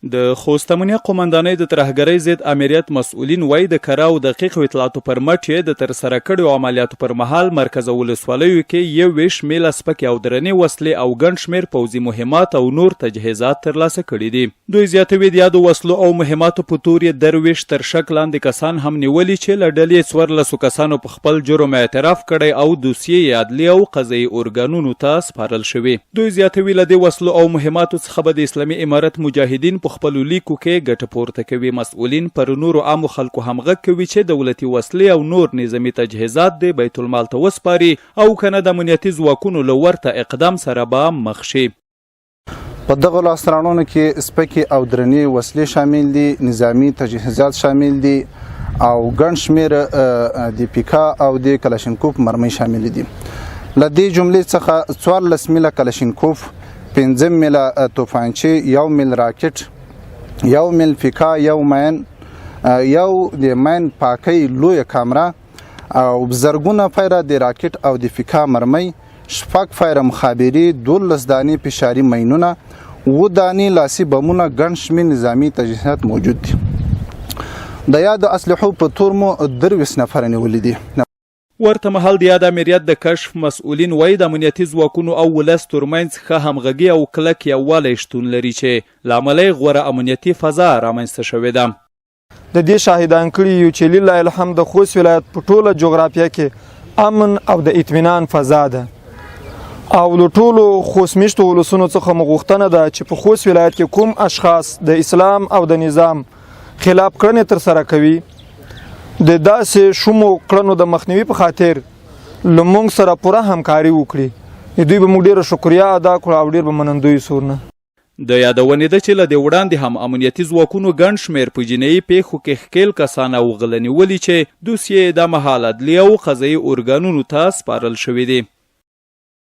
د خوست امنیه قومندانۍ د ترهګرۍ ضد امریت مسؤلین وایي د کره او دقیقو اطلاعاتو پر مټ یې د ترسره کړیو عملیاتو پر مهال مرکز ولسوالیو کې 21 میله سپکې او درنې وسلې او ګڼ شمېر پوځي مهمات او نور تجهیزات ترلاسه کړي دي. دوی زیاتوي د یادو وسلو او مهماتو په تور یې درویش تر شک لاندې کسان هم نیولي چې له ډلې 14 کسانو په خپل جرم اعتراف کړی او دوسیې یې عدلي او قضایي ارګانونو ته سپارل شوي. دوی زیاتوي له دې وسلو او مهماتو څخه به د اسلامي امارت مجاهدین په خپلو لیکو کې ګټه پورته کوي. مسؤلین پر نورو عامو خلکو هم غږ کوي چې دولتي وسلې او نور نظامي تجهیزات د بیت المال ته وسپاري او کنه د امنیتي ځواکونو له ورته اقدام سره به مخ شي. په دغه لاسته راوړنو کې سپکې او درنې وسلې شامل دي، نظامي تجهیزات شامل دي او ګڼ شمېر د پیکا او د کلاشینکوف مرمۍ شامل دي. له دې جملې څخه 14 میله کلاشینکوف، 15 میله توپانچې، 1 میل راکټ، 1 میل پیکا، 1 مین، 1 د مین پاکۍ لویه کامره او زرګونه فایره د راکټ او د پیکا مرمۍ، 6 فایره مخابري، 12 دانې فشاري مینونه، 7 دانې لاسي بمونه، ګڼ شمېر نظامي تجهیزات موجود دي. د یادو اسلحو په تور مو 23 نفره نیولي دي. ورته مهال د یاد امریت د کشف مسؤلین وایي د امنیتي ځواکونو او ولس ترمنځ ښه همغږي او کلک یووالی شتون لري چې له امله یې غوره امنیتي فضا رامنځته شوې ده. د دې شاهدان کړي یو چې لله الحمد د خوست ولایت په ټوله جغرافیه کې امن او د اطمینان فضا ده او له ټولو خوست میشتو ولسونو څخه مو غوښتنه ده چې په خوست ولایت کې کوم اشخاص د اسلام او د نظام خلاف کړنې ترسره کوي د داسې شومو کړنو د مخنیوي په خاطر له موږ سره پوره همکاري وکړي. دوی به موږ ډېره شکریا ادا کړو او ډېر به منندوی سور نه. د یادونې ده چې له دې وړاندې هم امنیتي ځواکونو ګڼ شمېر په جنایي پیښو کې ښکېل کسان او غله نیولي چې دوسیې د مهال عدلي او قضایي ارګانونو ته سپارل شوي دي.